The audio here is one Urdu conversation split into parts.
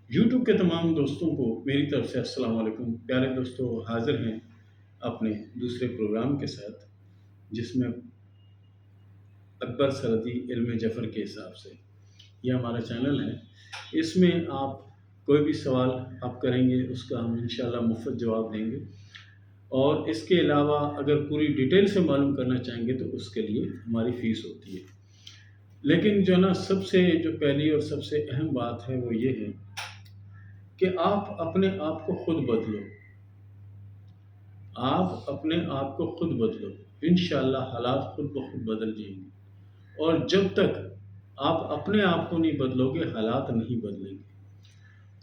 یوٹیوب کے تمام دوستوں کو میری طرف سے السلام علیکم۔ پیارے دوستوں، حاضر ہیں اپنے دوسرے پروگرام کے ساتھ، جس میں اکبر سردی علم جفر کے حساب سے یہ ہمارا چینل ہے۔ اس میں آپ کوئی بھی سوال آپ کریں گے، اس کا ہم انشاءاللہ مفت جواب دیں گے، اور اس کے علاوہ اگر پوری ڈیٹیل سے معلوم کرنا چاہیں گے تو اس کے لیے ہماری فیس ہوتی ہے۔ لیکن جو نا سب سے جو پہلی اور سب سے اہم بات ہے وہ یہ ہے کہ آپ اپنے آپ کو خود بدلو۔ آپ اپنے آپ کو خود بدلو، انشاءاللہ حالات خود بخود بدل جائیں گے، اور جب تک آپ اپنے آپ کو نہیں بدلو گے حالات نہیں بدلیں گے۔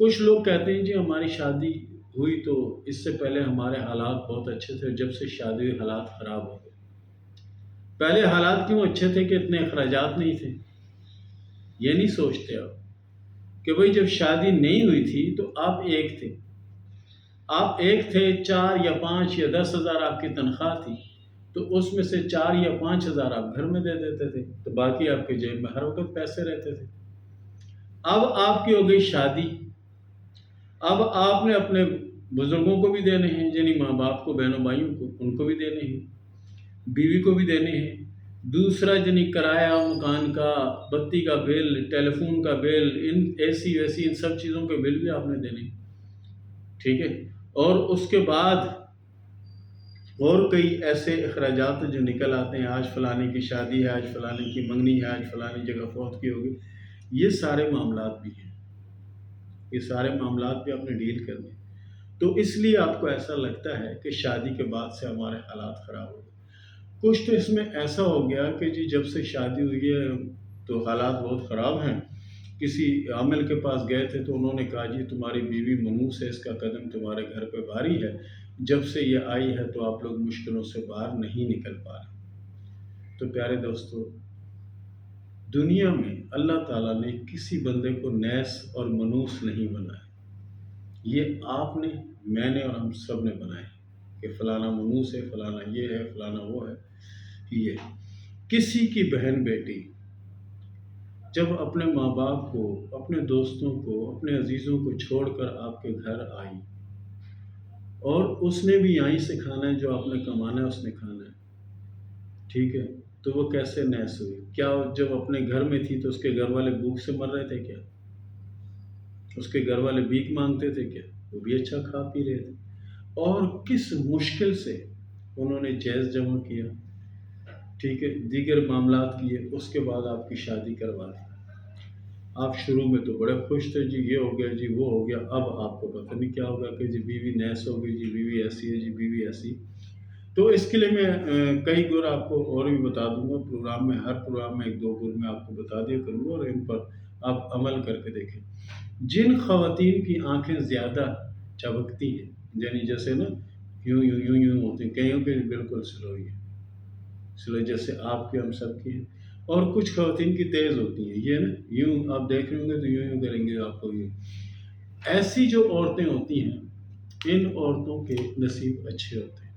کچھ لوگ کہتے ہیں جی ہماری شادی ہوئی تو اس سے پہلے ہمارے حالات بہت اچھے تھے، جب سے شادی ہوئی حالات خراب ہو گئے۔ پہلے حالات کیوں اچھے تھے کہ اتنے اخراجات نہیں تھے؟ یہ نہیں سوچتے آپ کہ بھئی جب شادی نہیں ہوئی تھی تو آپ ایک تھے، آپ ایک تھے، 4 یا 5 یا 10,000 آپ کی تنخواہ تھی، تو اس میں سے 4 یا 5,000 آپ گھر میں دے دیتے تھے، تو باقی آپ کے جیب میں ہر وقت پیسے رہتے تھے۔ اب آپ کی ہو گئی شادی، اب آپ نے اپنے بزرگوں کو بھی دینے ہیں، یعنی ماں باپ کو، بہنوں بھائیوں کو، ان کو بھی دینے ہیں، بیوی کو بھی دینے ہیں، دوسرا یعنی کرایہ مکان کا، بتی کا بل، ٹیلی فون کا بل، ان اے سی ویسی ان سب چیزوں کے بل بھی آپ نے دینے ہیں، ٹھیک ہے۔ اور اس کے بعد اور کئی ایسے اخراجات جو نکل آتے ہیں، آج فلانے کی شادی ہے، آج فلانے کی منگنی ہے، آج فلانی جگہ فوت کی ہوگی، یہ سارے معاملات بھی ہیں، یہ سارے معاملات بھی آپ نے ڈیل کرنے۔ تو اس لیے آپ کو ایسا لگتا ہے کہ شادی کے بعد سے ہمارے حالات خراب ہو گئے۔ کچھ تو اس میں ایسا ہو گیا کہ جی جب سے شادی ہوئی ہے تو حالات بہت خراب ہیں۔ کسی عامل کے پاس گئے تھے تو انہوں نے کہا جی تمہاری بیوی منوس ہے، اس کا قدم تمہارے گھر پہ بھاری ہے، جب سے یہ آئی ہے تو آپ لوگ مشکلوں سے باہر نہیں نکل پا رہے۔ تو پیارے دوستو، دنیا میں اللہ تعالیٰ نے کسی بندے کو نیس اور منوس نہیں بنایا، یہ آپ نے، میں نے اور ہم سب نے بنائے کہ فلانا منوس ہے، فلانا یہ ہے، فلانا وہ ہے۔ یہ کسی کی بہن بیٹی جب اپنے ماں باپ کو، اپنے دوستوں کو، اپنے عزیزوں کو چھوڑ کر آپ کے گھر آئی، اور اس نے بھی یہیں سے کھانا ہے، جو آپ نے کمانا ہے اس نے کھانا ہے، ٹھیک ہے، تو وہ کیسے نیس ہوئی؟ کیا جب اپنے گھر میں تھی تو اس کے گھر والے بھوک سے مر رہے تھے کیا؟ اس کے گھر والے بھیک مانگتے تھے کیا؟ وہ بھی اچھا کھا پی رہے تھے، اور کس مشکل سے انہوں نے جہیز جمع کیا، ٹھیک ہے، دیگر معاملات کیے، اس کے بعد آپ کی شادی کروا دی۔ آپ شروع میں تو بڑے خوش تھے، جی یہ ہو گیا، جی وہ ہو گیا، اب آپ کو پتہ نہیں کیا ہوگا کہ جی بیوی نیس ہو گئی، جی بیوی ایسی ہے، جی بیوی ایسی۔ تو اس کے لیے میں کئی گر آپ کو اور بھی بتا دوں گا پروگرام میں، ہر پروگرام میں 1-2 گر میں آپ کو بتا دیا کروں گا، اور ان پر آپ عمل کر کے دیکھیں۔ جن خواتین کی آنکھیں زیادہ چمکتی ہیں، یعنی جیسے نا یوں یوں یوں یوں ہوتی ہیں، کئیوں کے بالکل سلو ہی ہے، سلو جیسے آپ کی ہم سب کی ہیں، اور کچھ خواتین کی تیز ہوتی ہیں، یہ نا یوں آپ دیکھ رہے ہوں گے تو یوں یوں کریں گے آپ کو، یوں۔ ایسی جو عورتیں ہوتی ہیں، ان عورتوں کے نصیب اچھے ہوتے ہیں،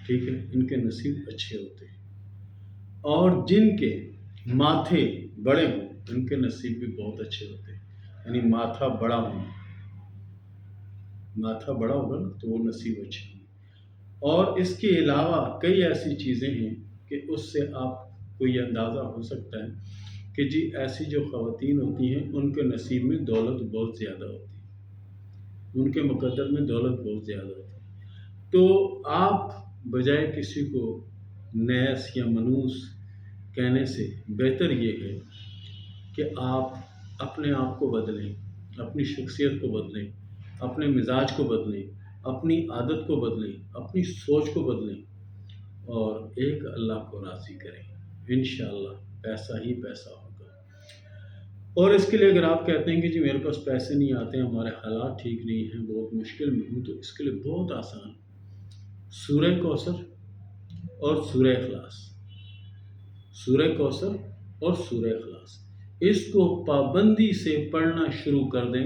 ٹھیک ہے، ان کے نصیب اچھے ہوتے ہیں، اور جن کے ماتھے بڑے ہوں ان کے نصیب بھی بہت اچھے ہوتے ہیں، یعنی ماتھا بڑا ہونا، ماتھا بڑا ہوگا نا تو وہ نصیب اچھے ہوں۔ اور اس کے علاوہ کئی ایسی چیزیں ہیں کہ اس سے آپ کو یہ اندازہ ہو سکتا ہے کہ جی ایسی جو خواتین ہوتی ہیں ان کے نصیب میں دولت بہت زیادہ ہوتی ہے، ان کے مقدر میں دولت بہت زیادہ ہوتی ہے۔ تو آپ بجائے کسی کو نیس یا منوس کہنے سے بہتر یہ ہے کہ آپ اپنے آپ کو بدلیں، اپنی شخصیت کو بدلیں، اپنے مزاج کو بدلیں، اپنی عادت کو بدلیں، اپنی سوچ کو بدلیں، اور ایک اللہ کو راضی کریں، انشاءاللہ پیسہ ہی پیسہ ہوگا۔ اور اس کے لیے اگر آپ کہتے ہیں کہ جی میرے پاس پیسے نہیں آتے ہیں، ہمارے حالات ٹھیک نہیں ہیں، بہت مشکل میں ہوں، تو اس کے لیے بہت آسان، سورہ کوثر اور سورہ اخلاص، سورہ کوثر اور سورہ اخلاص، اس کو پابندی سے پڑھنا شروع کر دیں،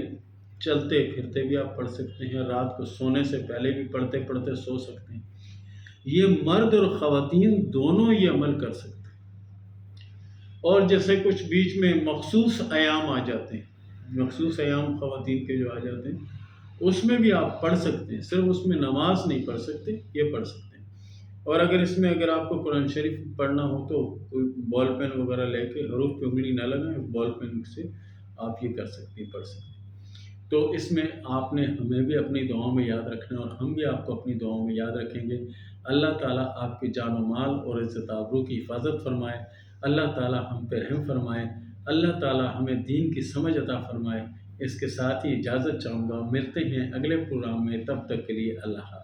چلتے پھرتے بھی آپ پڑھ سکتے ہیں، رات کو سونے سے پہلے بھی پڑھتے پڑھتے سو سکتے ہیں، یہ مرد اور خواتین دونوں یہ عمل کر سکتے ہیں۔ اور جیسے کچھ بیچ میں مخصوص ایام آ جاتے ہیں، مخصوص ایام خواتین کے جو آ جاتے ہیں، اس میں بھی آپ پڑھ سکتے ہیں، صرف اس میں نماز نہیں پڑھ سکتے، یہ پڑھ سکتے ہیں۔ اور اگر آپ کو قرآن شریف پڑھنا ہو تو کوئی بال پین وغیرہ لے کے حروف پہ انگلی نہ لگائیں، بال پین سے آپ یہ کر سکتے ہیں، پڑھ سکتے ہیں۔ تو اس میں آپ نے ہمیں بھی اپنی دعاؤں میں یاد رکھنا ہے، اور ہم بھی آپ کو اپنی دعاؤں میں یاد رکھیں گے۔ اللہ تعالیٰ آپ کی جان و مال اور عزت آبرو کی حفاظت فرمائے۔ اللہ تعالیٰ ہم پہ رحم فرمائے۔ اللہ تعالیٰ ہمیں دین کی سمجھ عطا فرمائے۔ اس کے ساتھ ہی اجازت چاہوں گا، ملتے ہیں اگلے پروگرام میں، تب تک کے لیے اللہ حافظ۔